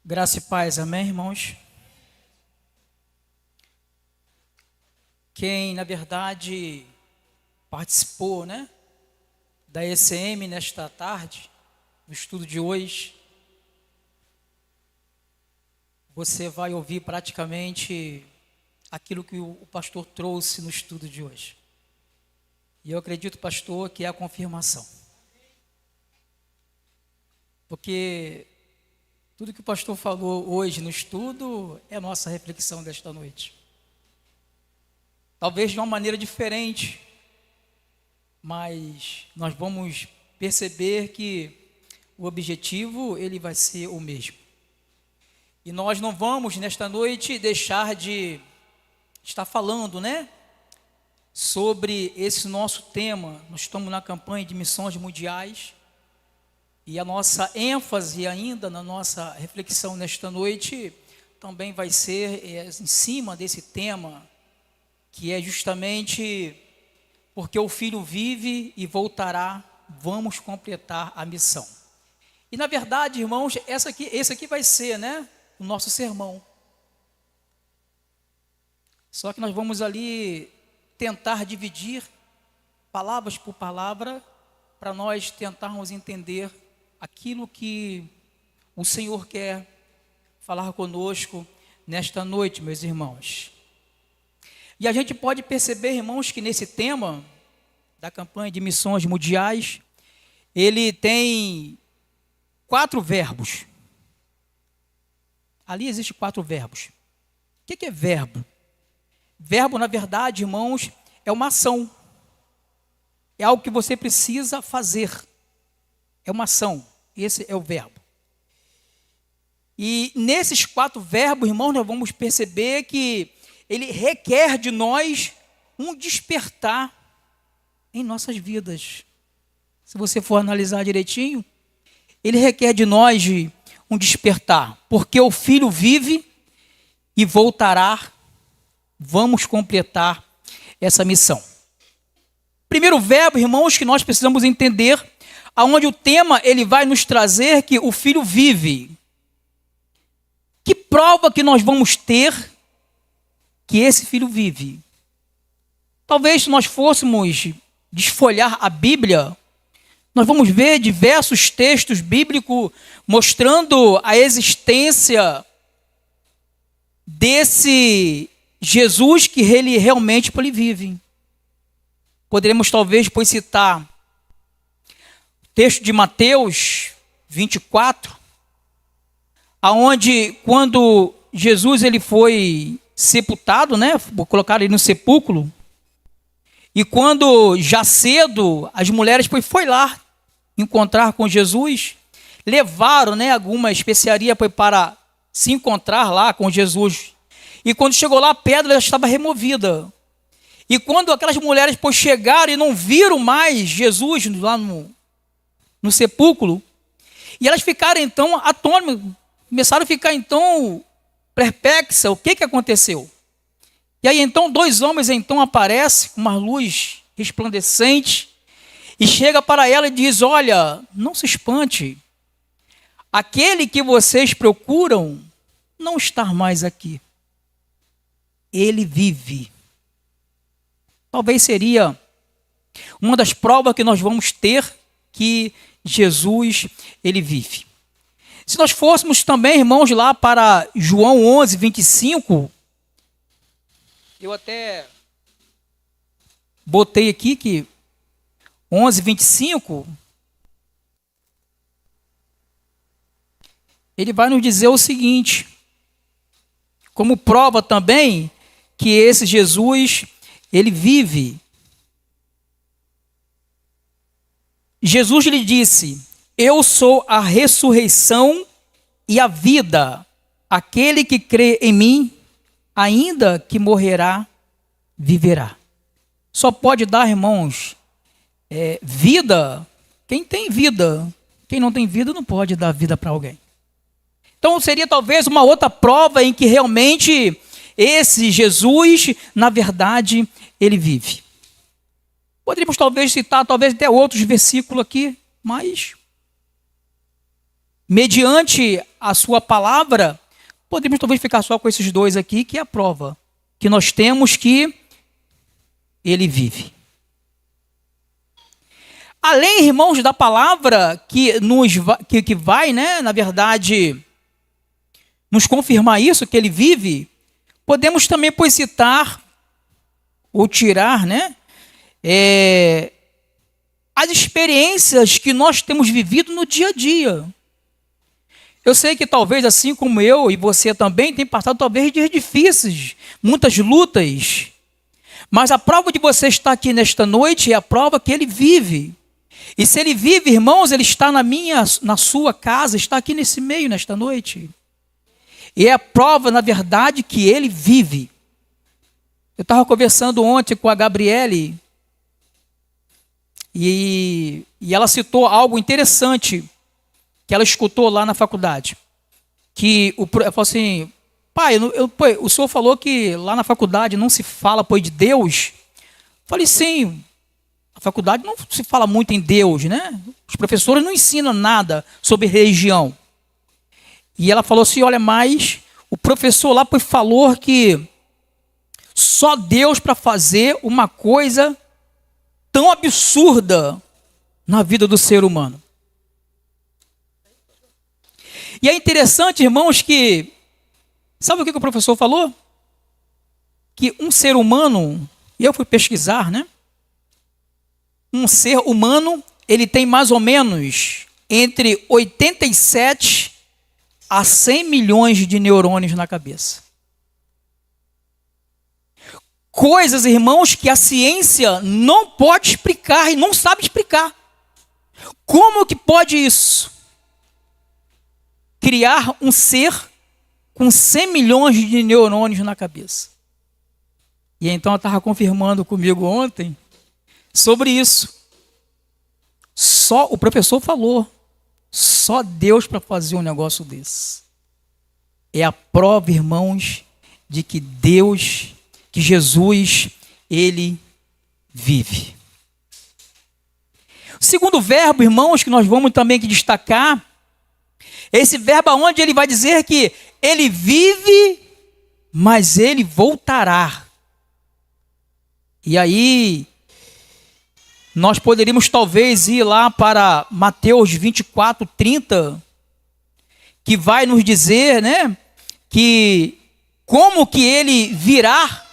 Graça e paz, amém, irmãos? Quem, na verdade, participou, da ECM nesta tarde, no estudo de hoje, você vai ouvir praticamente aquilo que o pastor trouxe no estudo de hoje. E eu acredito, pastor, que é a confirmação. Porque tudo que o pastor falou hoje no estudo é a nossa reflexão desta noite. Talvez de uma maneira diferente, mas nós vamos perceber que o objetivo ele vai ser o mesmo. E nós não vamos nesta noite deixar de estar falando, sobre esse nosso tema. Nós estamos na campanha de missões mundiais. E a nossa ênfase ainda na nossa reflexão nesta noite também vai ser em cima desse tema, que é justamente porque o Filho vive e voltará, vamos completar a missão. E na verdade, irmãos, esse aqui vai ser, o nosso sermão. Só que nós vamos ali tentar dividir palavras por palavra para nós tentarmos entender aquilo que o Senhor quer falar conosco nesta noite, meus irmãos. E a gente pode perceber, irmãos, que nesse tema da campanha de missões mundiais, ele tem 4 verbos. Ali existem 4 verbos. O que é verbo? Verbo, na verdade, irmãos, é uma ação. É algo que você precisa fazer. É uma ação. Esse é o verbo. E nesses 4 verbos, irmãos, nós vamos perceber que ele requer de nós um despertar em nossas vidas. Se você for analisar direitinho, ele requer de nós um despertar, porque o Filho vive e voltará, vamos completar essa missão. Primeiro verbo, irmãos, que nós precisamos entender, aonde o tema ele vai nos trazer que o Filho vive. Que prova que nós vamos ter que esse Filho vive? Talvez se nós fôssemos desfolhar a Bíblia, nós vamos ver diversos textos bíblicos mostrando a existência desse Jesus que ele realmente vive. Poderemos talvez citar o texto de Mateus 24, aonde quando Jesus ele foi sepultado, colocaram ele no sepulcro, e quando já cedo as mulheres foi lá encontrar com Jesus, levaram alguma especiaria para se encontrar lá com Jesus. E quando chegou lá, a pedra já estava removida. E quando aquelas mulheres chegaram e não viram mais Jesus lá no sepulcro, e elas ficaram então atônitas, começaram a ficar então perplexas, o que aconteceu? E aí então 2 homens então aparecem com uma luz resplandecente e chega para ela e diz: olha, não se espante, aquele que vocês procuram não está mais aqui, ele vive. Talvez seria uma das provas que nós vamos ter que Jesus ele vive. Se nós fôssemos também, irmãos, lá para João 11, 25, eu até botei aqui que 11, 25, ele vai nos dizer o seguinte, como prova também que esse Jesus, ele vive. Jesus lhe disse: eu sou a ressurreição e a vida. Aquele que crê em mim, ainda que morrerá, viverá. Só pode dar, irmãos, vida quem tem vida. Quem não tem vida não pode dar vida para alguém. Então seria talvez uma outra prova em que realmente esse Jesus, na verdade, ele vive. Poderíamos talvez citar talvez até outros versículos aqui, mas mediante a sua palavra, podemos talvez ficar só com esses dois aqui, que é a prova que nós temos que ele vive. Além, irmãos, da palavra que vai, né, na verdade, nos confirmar isso, que ele vive, podemos também, pois, citar ou tirar, né, as experiências que nós temos vivido no dia a dia. Eu sei que talvez, assim como eu e você também, tem passado talvez dias difíceis, muitas lutas, mas a prova de você estar aqui nesta noite é a prova que ele vive. E se ele vive, irmãos, ele está na sua casa, está aqui nesse meio nesta noite. E é a prova, na verdade, que ele vive. Eu estava conversando ontem com a Gabriele e ela citou algo interessante que ela escutou lá na faculdade. Ela falou assim, pai, o senhor falou que lá na faculdade não se fala, pois, de Deus. Eu falei, sim, na faculdade não se fala muito em Deus, né? Os professores não ensinam nada sobre religião. E ela falou assim, olha, mas o professor lá falou que só Deus para fazer uma coisa tão absurda na vida do ser humano. E é interessante, irmãos, que... Sabe o que o professor falou? Que um ser humano, e eu fui pesquisar, né? Um ser humano, ele tem mais ou menos entre 87 a 100 milhões de neurônios na cabeça. Coisas, irmãos, que a ciência não pode explicar e não sabe explicar. Como que pode isso? Criar um ser com 100 milhões de neurônios na cabeça. E então ela estava confirmando comigo ontem sobre isso. Só o professor falou, só Deus para fazer um negócio desse. É a prova, irmãos, de que Deus, que Jesus, ele vive. O segundo verbo, irmãos, que nós vamos também aqui destacar, esse verbo onde ele vai dizer que ele vive, mas ele voltará. E aí, nós poderíamos talvez ir lá para Mateus 24, 30, que vai nos dizer, né, que como que ele virá,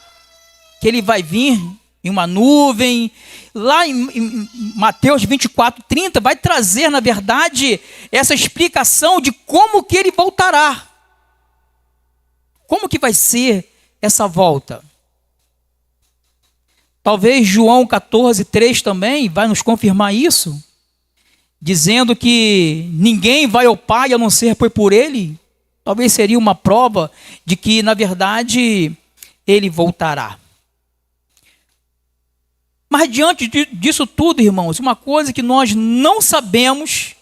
que ele vai vir em uma nuvem. Lá em Mateus 24, 30, vai trazer, na verdade, essa explicação de como que ele voltará. Como que vai ser essa volta? Talvez João 14, 3 também vai nos confirmar isso, dizendo que ninguém vai ao Pai a não ser por ele. Talvez seria uma prova de que, na verdade, ele voltará. Mas diante disso tudo, irmãos, uma coisa que nós não sabemos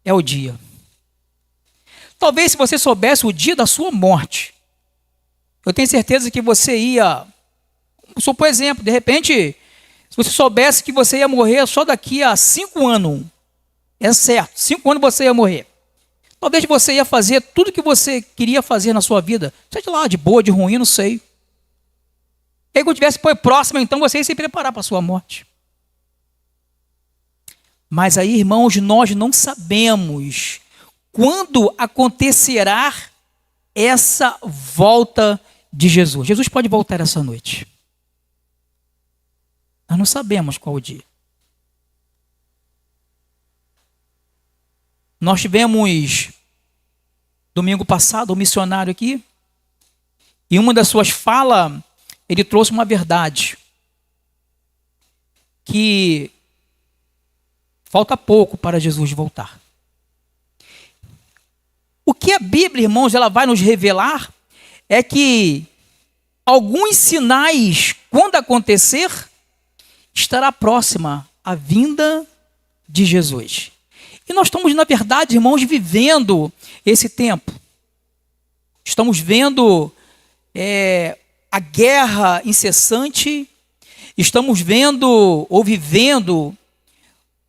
é o dia. Talvez se você soubesse o dia da sua morte, eu tenho certeza que você ia... Só por exemplo, de repente, se você soubesse que você ia morrer só daqui a 5 anos, é certo, 5 anos você ia morrer. Talvez você ia fazer tudo que você queria fazer na sua vida, seja lá, de boa, de ruim, não sei. E aí, quando tivesse próximo, então você ia se preparar para a sua morte. Mas aí, irmãos, nós não sabemos quando acontecerá essa volta de Jesus. Jesus pode voltar essa noite. Nós não sabemos qual o dia. Nós tivemos, domingo passado, um missionário aqui, e uma das suas falas, ele trouxe uma verdade, que falta pouco para Jesus voltar. O que a Bíblia, irmãos, ela vai nos revelar é que alguns sinais, quando acontecer, estará próxima a vinda de Jesus. E nós estamos, na verdade, irmãos, vivendo esse tempo. Estamos vendo a guerra incessante, estamos vendo ou vivendo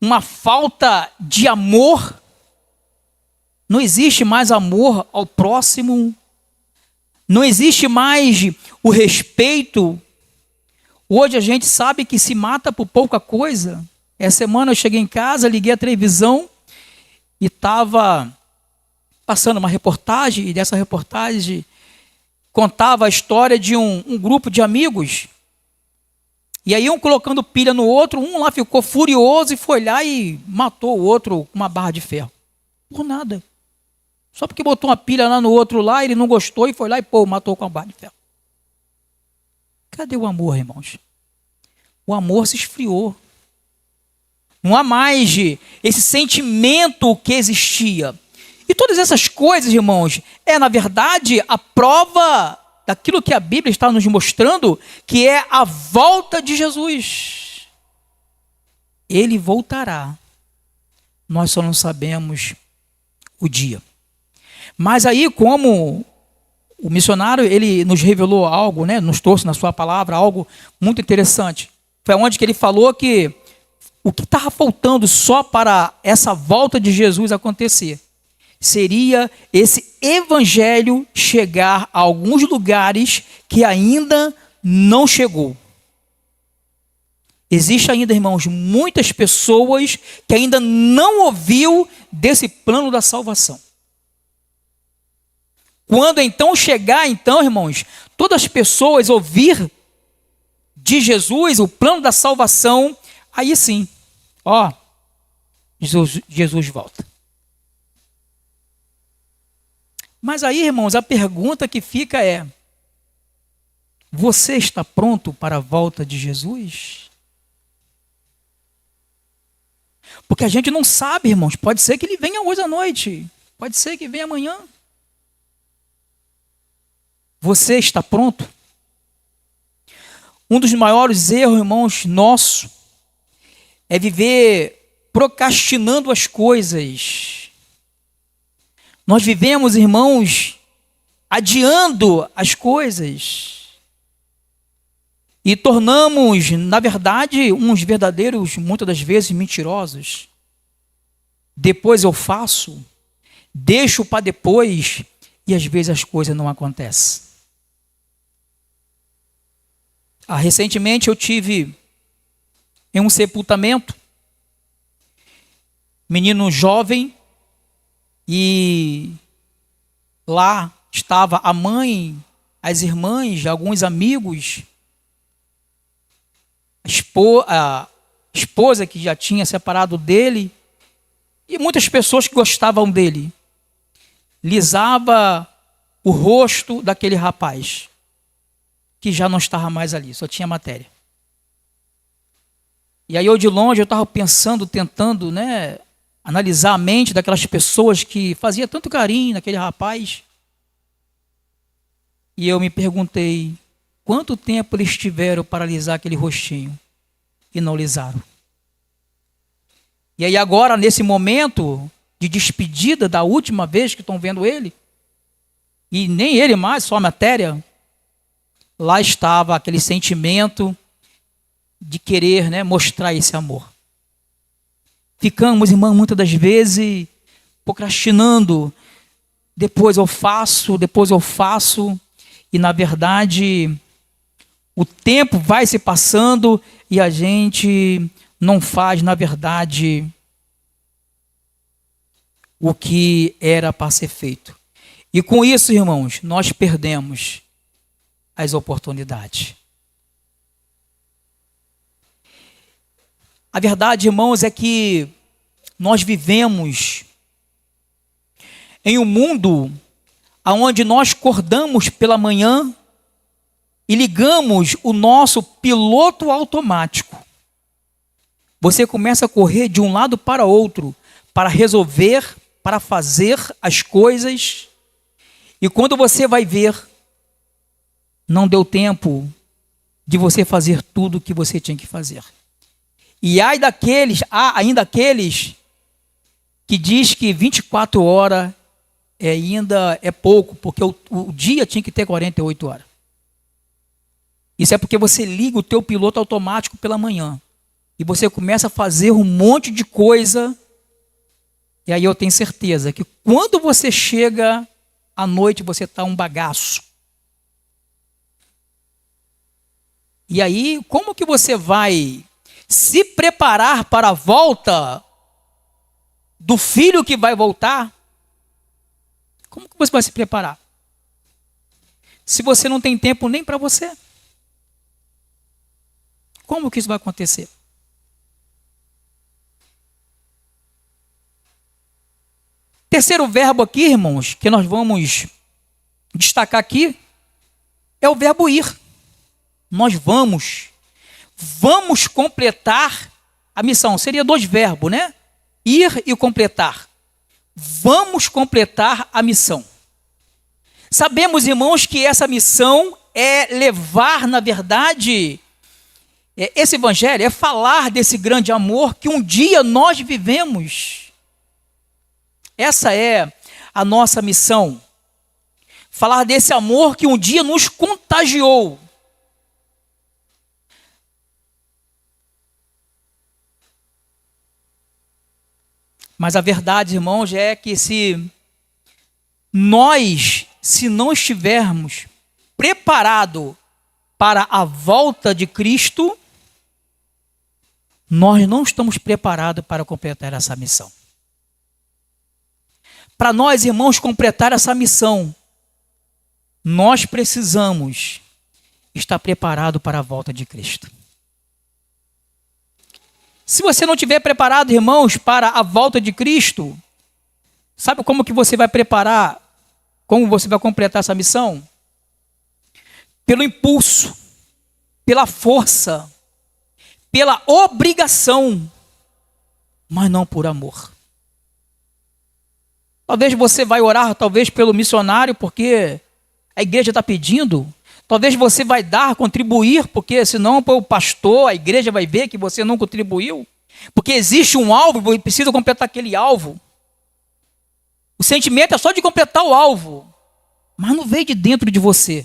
uma falta de amor Não existe mais amor ao próximo, não existe mais o respeito. Hoje a gente sabe que se mata por pouca coisa. Essa semana eu cheguei em casa, liguei a televisão e estava passando uma reportagem, e dessa reportagem contava a história de um grupo de amigos. E aí um colocando pilha no outro, um lá ficou furioso e foi lá e matou o outro com uma barra de ferro. Por nada. Só porque botou uma pilha lá no outro lá, ele não gostou e foi lá e matou com uma barra de ferro. Cadê o amor, irmãos? O amor se esfriou. Não há mais esse sentimento que existia. E todas essas coisas, irmãos, na verdade, a prova daquilo que a Bíblia está nos mostrando, que é a volta de Jesus. Ele voltará. Nós só não sabemos o dia. Mas aí, como o missionário, ele nos revelou algo, né, nos trouxe na sua palavra algo muito interessante. Foi onde que ele falou que o que estava faltando só para essa volta de Jesus acontecer seria esse evangelho chegar a alguns lugares que ainda não chegou. Existe ainda, irmãos, muitas pessoas que ainda não ouviu desse plano da salvação. Quando então chegar, então, irmãos, todas as pessoas ouvir de Jesus o plano da salvação, aí sim, Jesus volta. Mas aí, irmãos, a pergunta que fica é: você está pronto para a volta de Jesus? Porque a gente não sabe, irmãos, pode ser que ele venha hoje à noite, pode ser que venha amanhã. Você está pronto? Um dos maiores erros, irmãos, nosso, é viver procrastinando as coisas. Nós vivemos, irmãos, adiando as coisas. E tornamos, na verdade, uns verdadeiros, muitas das vezes, mentirosos. Depois eu faço, deixo para depois, e às vezes as coisas não acontecem. Recentemente eu tive em um sepultamento, menino jovem, e lá estava a mãe, as irmãs, alguns amigos, a esposa que já tinha separado dele, e muitas pessoas que gostavam dele. Lisava o rosto daquele rapaz, que já não estava mais ali, só tinha matéria. E aí eu de longe, eu estava pensando, tentando, analisar a mente daquelas pessoas que fazia tanto carinho naquele rapaz. E eu me perguntei, quanto tempo eles tiveram para alisar aquele rostinho? E não lisaram. E aí agora, nesse momento de despedida da última vez que estão vendo ele, e nem ele mais, só a matéria, lá estava aquele sentimento de querer, mostrar esse amor. Ficamos, irmão, muitas das vezes procrastinando. Depois eu faço, e na verdade o tempo vai se passando e a gente não faz, na verdade, o que era para ser feito. E com isso, irmãos, nós perdemos as oportunidades. A verdade, irmãos, é que nós vivemos em um mundo onde nós acordamos pela manhã e ligamos o nosso piloto automático. Você começa a correr de um lado para outro para resolver, para fazer as coisas, e quando você vai ver, não deu tempo de você fazer tudo o que você tinha que fazer. E há ainda aqueles que diz que 24 horas ainda é pouco, porque o dia tinha que ter 48 horas. Isso é porque você liga o teu piloto automático pela manhã e você começa a fazer um monte de coisa, E aí eu tenho certeza que quando você chega à noite, você está um bagaço. E aí, como que você vai se preparar para a volta do filho que vai voltar? Como que você vai se preparar? Se você não tem tempo nem para você. Como que isso vai acontecer? Terceiro verbo aqui, irmãos, que nós vamos destacar aqui, é o verbo ir. Nós vamos completar a missão. Seria dois verbos, né? Ir e completar. Vamos completar a missão. Sabemos, irmãos, que essa missão é levar, na verdade, esse evangelho, é falar desse grande amor que um dia nós vivemos. Essa é a nossa missão. Falar desse amor que um dia nos contagiou. Mas a verdade, irmãos, é que se não estivermos preparados para a volta de Cristo, nós não estamos preparados para completar essa missão. Para nós, irmãos, completar essa missão, nós precisamos estar preparados para a volta de Cristo. Se você não estiver preparado, irmãos, para a volta de Cristo, sabe como que você vai preparar, como você vai completar essa missão? Pelo impulso, pela força, pela obrigação, mas não por amor. Talvez você vai orar, talvez pelo missionário, porque a igreja está pedindo. Talvez você vai dar, contribuir, porque senão o pastor, a igreja vai ver que você não contribuiu. Porque existe um alvo e precisa completar aquele alvo. O sentimento é só de completar o alvo, mas não veio de dentro de você.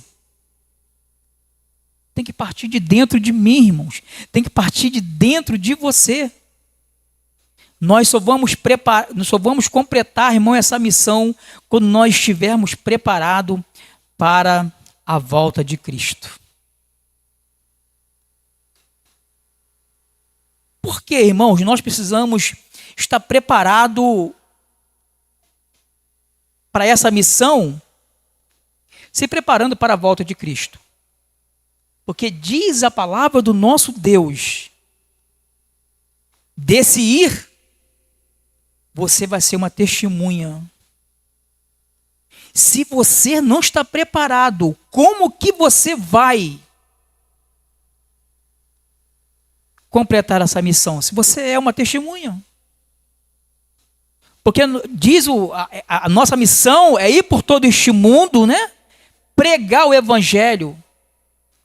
Tem que partir de dentro de mim, irmãos. Tem que partir de dentro de você. Nós só vamos completar, irmão, essa missão quando nós estivermos preparados para a volta de Cristo. Por que, irmãos, nós precisamos estar preparados para essa missão, se preparando para a volta de Cristo? Porque diz a palavra do nosso Deus, desse ir, você vai ser uma testemunha. Se você não está preparado, como que você vai completar essa missão? Se você é uma testemunha. Porque diz a nossa missão é ir por todo este mundo, né? Pregar o evangelho.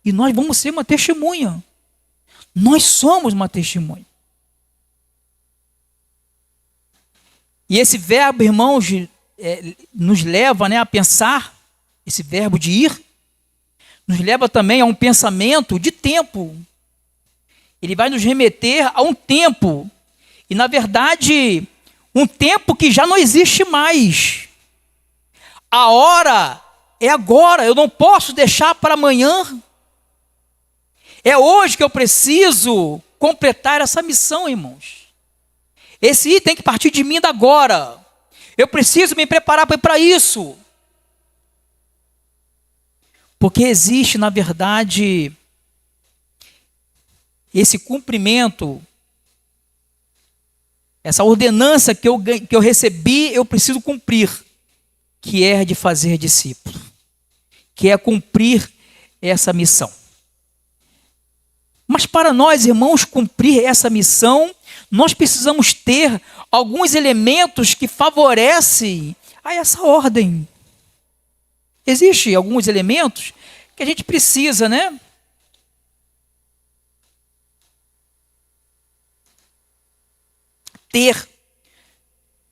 E nós vamos ser uma testemunha. Nós somos uma testemunha. E esse verbo, irmãos, nos leva, né, a pensar, esse verbo de ir, nos leva também a um pensamento de tempo. Ele vai nos remeter a um tempo. E, na verdade, um tempo que já não existe mais. A hora é agora, eu não posso deixar para amanhã. É hoje que eu preciso completar essa missão, irmãos. Esse ir tem que partir de mim agora. Eu preciso me preparar para isso. Porque existe, na verdade, esse cumprimento, essa ordenança que eu recebi, eu preciso cumprir, que é de fazer discípulo, que é cumprir essa missão. Mas para nós, irmãos, cumprir essa missão, nós precisamos ter alguns elementos que favorecem a essa ordem. Existem alguns elementos que a gente precisa, né? Ter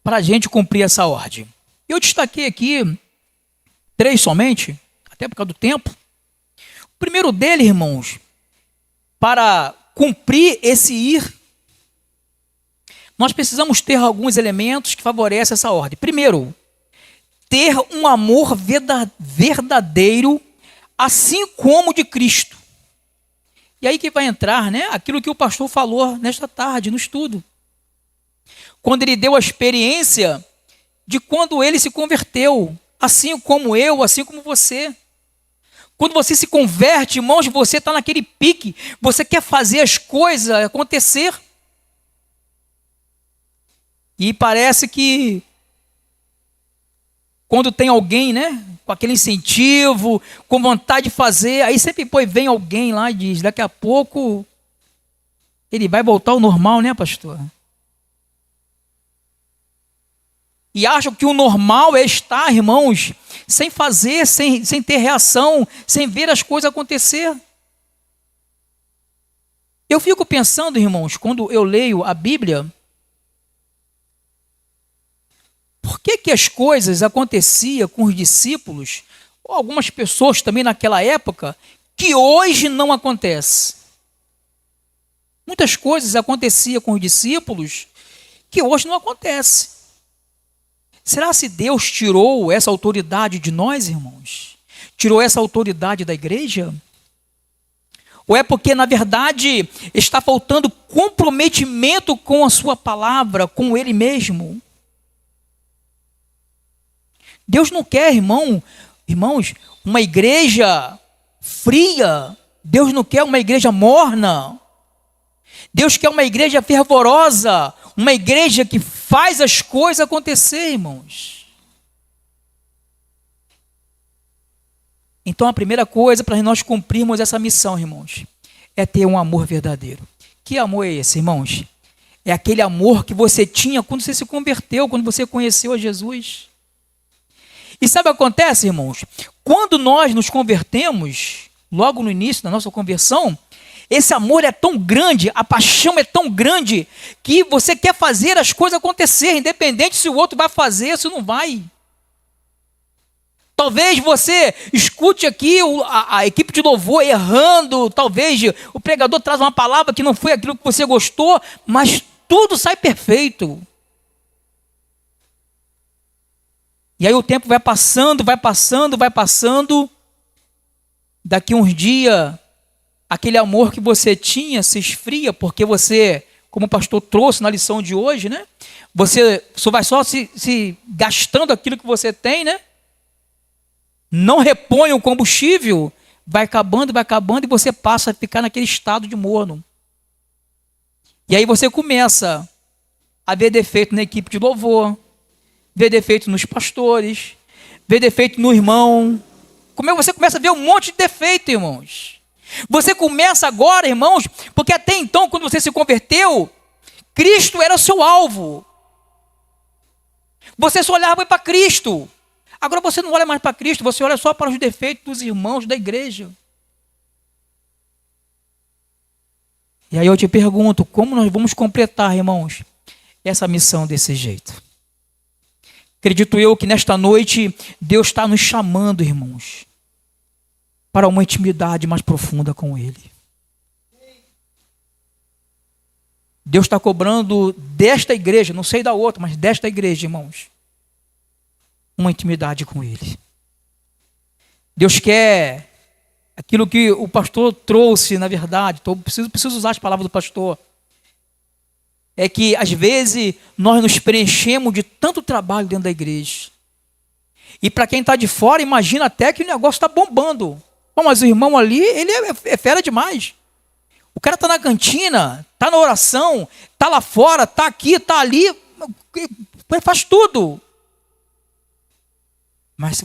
para a gente cumprir essa ordem. Eu destaquei aqui 3 somente, até por causa do tempo. O primeiro dele, irmãos, para cumprir esse ir, nós precisamos ter alguns elementos que favorecem essa ordem. Primeiro, ter um amor verdadeiro, assim como o de Cristo. E aí que vai entrar, né, aquilo que o pastor falou nesta tarde, no estudo. Quando ele deu a experiência de quando ele se converteu, assim como eu, assim como você. Quando você se converte, irmãos, você está naquele pique, você quer fazer as coisas acontecer. E parece que quando tem alguém, né, com aquele incentivo, com vontade de fazer, aí sempre vem alguém lá e diz, daqui a pouco ele vai voltar ao normal, né, pastor? E acham que o normal é estar, irmãos, sem fazer, sem ter reação, sem ver as coisas acontecer. Eu fico pensando, irmãos, quando eu leio a Bíblia, por que as coisas aconteciam com os discípulos, ou algumas pessoas também naquela época, que hoje não acontece? Muitas coisas aconteciam com os discípulos que hoje não acontece. Será se Deus tirou essa autoridade de nós, irmãos? Tirou essa autoridade da igreja? Ou é porque, na verdade, está faltando comprometimento com a sua palavra, com Ele mesmo? Deus não quer, irmãos, uma igreja fria. Deus não quer uma igreja morna. Deus quer uma igreja fervorosa, uma igreja que faz as coisas acontecer, irmãos. Então a primeira coisa para nós cumprirmos essa missão, irmãos, é ter um amor verdadeiro. Que amor é esse, irmãos? É aquele amor que você tinha quando você se converteu, quando você conheceu a Jesus. E sabe o que acontece, irmãos? Quando nós nos convertemos, logo no início da nossa conversão, esse amor é tão grande, a paixão é tão grande, que você quer fazer as coisas acontecer, independente se o outro vai fazer ou se não vai. Talvez você escute aqui a equipe de louvor errando, talvez o pregador traz uma palavra que não foi aquilo que você gostou, mas tudo sai perfeito. E aí o tempo vai passando, daqui uns dias, aquele amor que você tinha se esfria, porque você, como o pastor trouxe na lição de hoje, né? Você só vai se gastando aquilo que você tem, né? Não repõe o combustível, vai acabando, e você passa a ficar naquele estado de morno. E aí você começa a ver defeito na equipe de louvor, ver defeito nos pastores, ver defeito no irmão. Como você começa a ver um monte de defeito, irmãos. Você começa agora, irmãos, porque até então, quando você se converteu, Cristo era o seu alvo. Você só olhava para Cristo. Agora você não olha mais para Cristo, você olha só para os defeitos dos irmãos da igreja. E aí eu te pergunto, como nós vamos completar, irmãos, essa missão desse jeito? Acredito eu que nesta noite Deus está nos chamando, irmãos, para uma intimidade mais profunda com Ele. Deus está cobrando desta igreja, não sei da outra, mas desta igreja, irmãos, uma intimidade com Ele. Deus quer aquilo que o pastor trouxe, na verdade, preciso usar as palavras do pastor, é que às vezes nós nos preenchemos de tanto trabalho dentro da igreja. E para quem está de fora, imagina até que o negócio está bombando. Bom, mas o irmão ali, ele é fera demais. O cara está na cantina, está na oração, está lá fora, está aqui, está ali, faz tudo. Mas se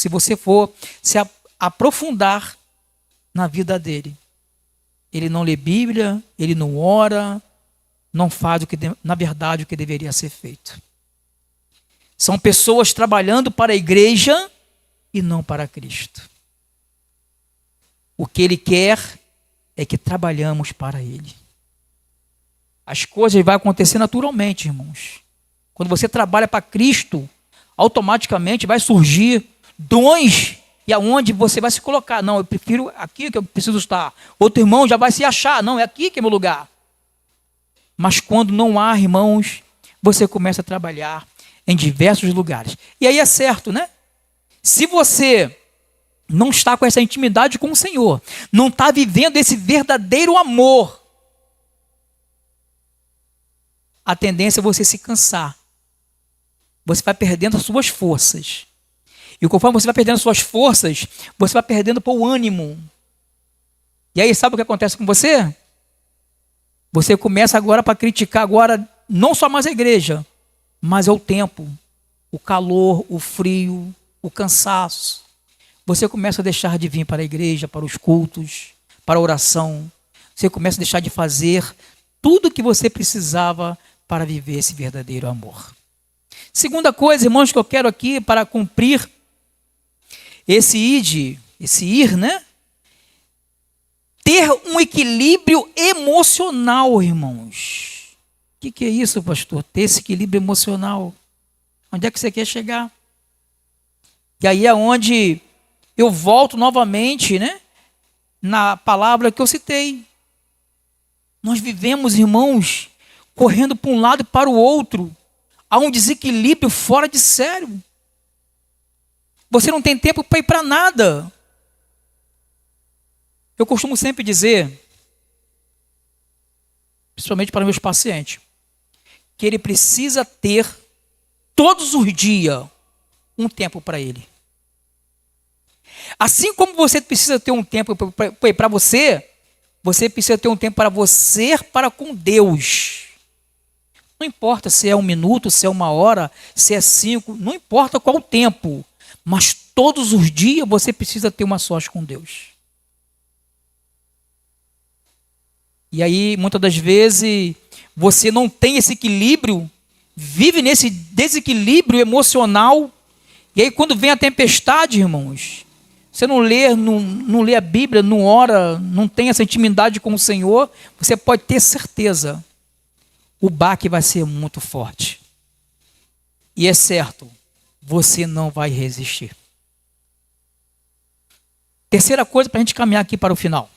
você for se aprofundar na vida dele, ele não lê Bíblia, ele não ora, não faz na verdade o que deveria ser feito. São pessoas trabalhando para a igreja e não para Cristo. O que Ele quer é que trabalhamos para Ele. As coisas vão acontecer naturalmente, irmãos. Quando você trabalha para Cristo, automaticamente vai surgir dons e aonde você vai se colocar. Não, eu prefiro aqui que eu preciso estar. Outro irmão já vai se achar. Não, é aqui que é meu lugar. Mas quando não há, irmãos, você começa a trabalhar em diversos lugares. E aí é certo, né? Se você não está com essa intimidade com o Senhor, não está vivendo esse verdadeiro amor, a tendência é você se cansar. Você vai perdendo as suas forças. E conforme você vai perdendo as suas forças, você vai perdendo o ânimo. E aí sabe o que acontece com você? Você começa agora para criticar agora não só mais a igreja, mas é o tempo, o calor, o frio, o cansaço. Você começa a deixar de vir para a igreja, para os cultos, para a oração. Você começa a deixar de fazer tudo o que você precisava para viver esse verdadeiro amor. Segunda coisa, irmãos, que eu quero aqui para cumprir esse ir, né? Ter um equilíbrio emocional, irmãos. O que é isso, pastor? Ter esse equilíbrio emocional. Onde é que você quer chegar? E aí é onde eu volto novamente, né? Na palavra que eu citei. Nós vivemos, irmãos, correndo para um lado e para o outro. Há um desequilíbrio fora de sério. Você não tem tempo para ir para nada. Eu costumo sempre dizer, principalmente para meus pacientes, que ele precisa ter todos os dias um tempo para ele. Assim como você precisa ter um tempo para você, você precisa ter um tempo para você, para com Deus. Não importa se é 1 minuto, se é 1 hora, se é 5, não importa qual o tempo, mas todos os dias você precisa ter uma sós com Deus. E aí, muitas das vezes, você não tem esse equilíbrio, vive nesse desequilíbrio emocional, e aí quando vem a tempestade, irmãos, você não lê a Bíblia, não ora, não tem essa intimidade com o Senhor, você pode ter certeza, o baque vai ser muito forte. E é certo, você não vai resistir. Terceira coisa para a gente caminhar aqui para o final.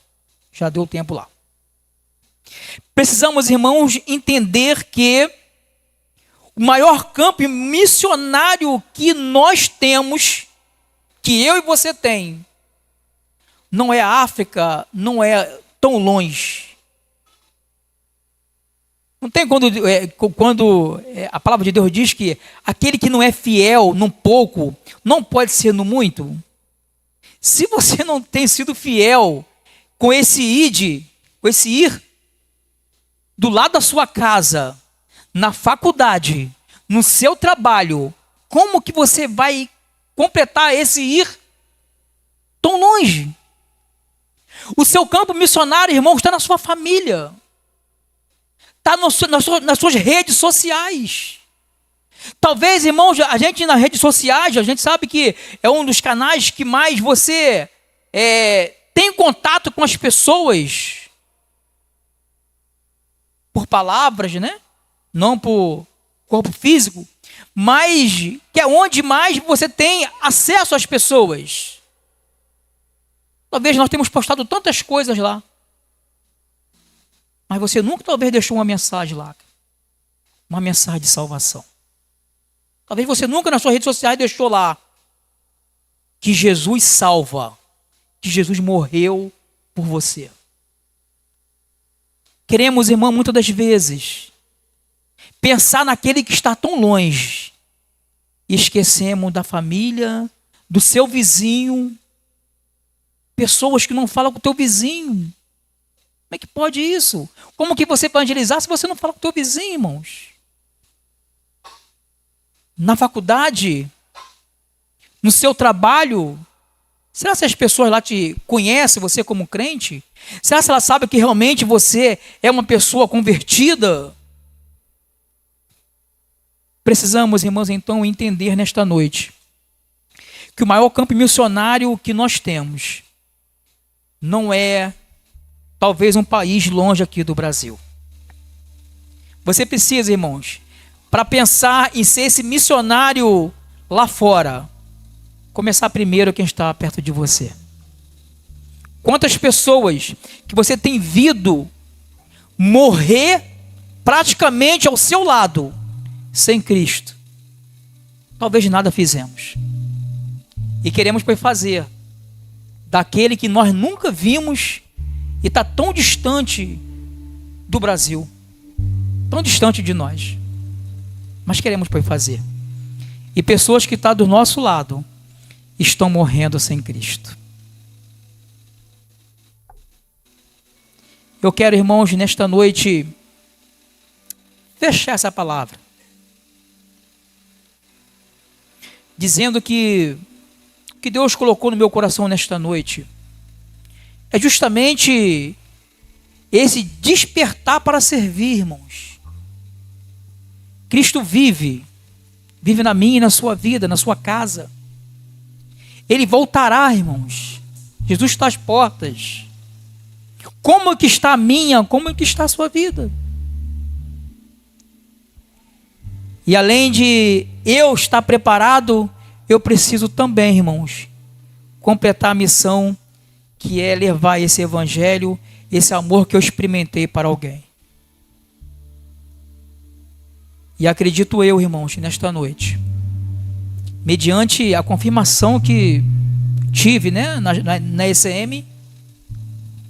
Já deu tempo lá. Precisamos, irmãos, entender que o maior campo missionário que nós temos, que eu e você tem, não é a África, não é tão longe. Não tem quando a palavra de Deus diz que aquele que não é fiel no pouco, não pode ser no muito? Se você não tem sido fiel com esse ir, do lado da sua casa, na faculdade, no seu trabalho, como que você vai completar esse ir tão longe? O seu campo missionário, irmão, está na sua família. Está nas suas redes sociais. Talvez, irmãos, a gente nas redes sociais, a gente sabe que é um dos canais que mais você tem contato com as pessoas. Por palavras, né? Não por corpo físico. Mas que é onde mais você tem acesso às pessoas. Talvez nós temos postado tantas coisas lá. Mas você nunca talvez deixou uma mensagem lá. Uma mensagem de salvação. Talvez você nunca nas suas redes sociais deixou lá que Jesus salva. Que Jesus morreu por você. Queremos, irmão, muitas das vezes, pensar naquele que está tão longe. E esquecemos da família, do seu vizinho. Pessoas que não falam com o teu vizinho. Como é que pode isso? Como que você vai evangelizar se você não fala com o teu vizinho, irmãos? Na faculdade, no seu trabalho, será que as pessoas lá te conhecem, você como crente? Será que elas sabem que realmente você é uma pessoa convertida? Precisamos, irmãos, então entender nesta noite que o maior campo missionário que nós temos não é talvez um país longe aqui do Brasil. Você precisa, irmãos, para pensar em ser esse missionário lá fora, começar primeiro quem está perto de você. Quantas pessoas que você tem visto morrer praticamente ao seu lado, sem Cristo, talvez nada fizemos. E queremos fazer daquele que nós nunca vimos e está tão distante do Brasil, tão distante de nós, mas queremos fazer. E pessoas que estão do nosso lado estão morrendo sem Cristo. Eu quero, irmãos, nesta noite, fechar essa palavra, dizendo que o que Deus colocou no meu coração nesta noite é justamente esse despertar para servir, irmãos. Cristo vive na minha e na sua vida, na sua casa. Ele voltará, irmãos. Jesus está às portas. Como é que está a minha, como é que está a sua vida? E além de eu estar preparado, eu preciso também, irmãos, completar a missão, que é levar esse evangelho, esse amor que eu experimentei para alguém. E acredito eu, irmãos, nesta noite, mediante a confirmação que tive, né, na ECM,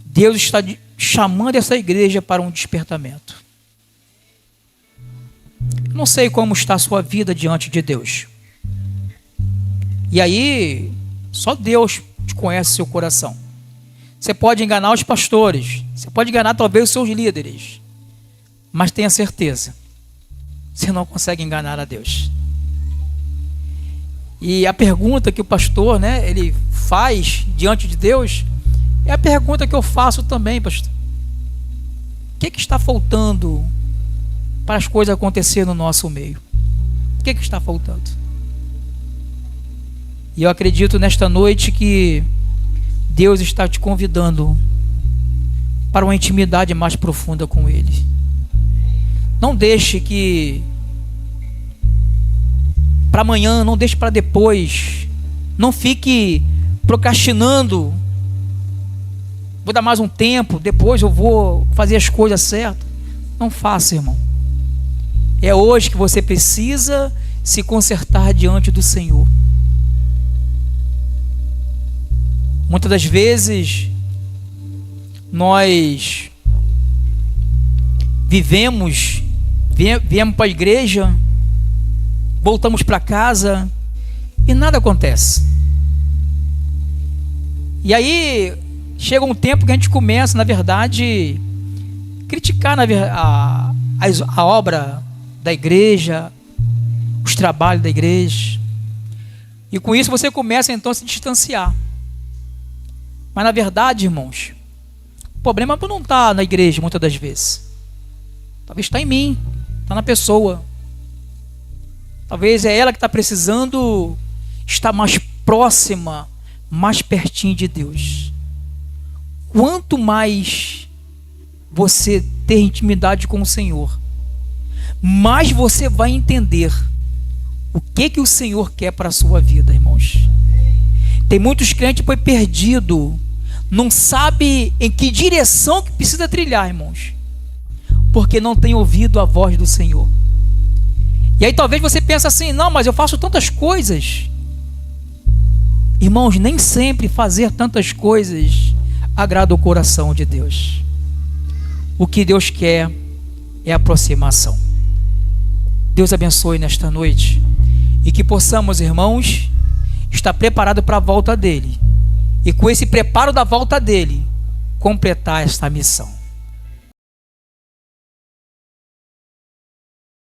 Deus está chamando essa igreja para um despertamento. Não sei como está a sua vida diante de Deus. E aí, só Deus conhece seu coração. Você pode enganar os pastores, você pode enganar talvez os seus líderes, mas tenha certeza, você não consegue enganar a Deus. E a pergunta que o pastor, né, ele faz diante de Deus, é a pergunta que eu faço também, pastor. O que está faltando para as coisas acontecerem no nosso meio? O que está faltando? E eu acredito nesta noite que Deus está te convidando para uma intimidade mais profunda com Ele. Não deixe que para amanhã, não deixe para depois. Não fique procrastinando. Vou dar mais um tempo, depois eu vou fazer as coisas certas. Não faça, irmão. É hoje que você precisa se consertar diante do Senhor. Muitas das vezes nós viemos para a igreja, voltamos para casa e nada acontece. E aí chega um tempo que a gente começa, na verdade, criticar a obra da igreja, os trabalhos da igreja. E com isso você começa então a se distanciar. Mas na verdade, irmãos, o problema não está na igreja muitas das vezes. Talvez está em mim, está na pessoa. Talvez é ela que está precisando estar mais próxima, mais pertinho de Deus. Quanto mais você ter intimidade com o Senhor, mais você vai entender o que o Senhor quer para a sua vida, irmãos. Tem muitos crentes perdidos, não sabe em que direção que precisa trilhar, irmãos, porque não tem ouvido a voz do Senhor. E aí talvez você pense assim: não, mas eu faço tantas coisas. Irmãos, nem sempre fazer tantas coisas agrada o coração de Deus. O que Deus quer é aproximação. Deus abençoe nesta noite e que possamos, irmãos, estar preparados para a volta dele, e com esse preparo da volta dele, completar esta missão.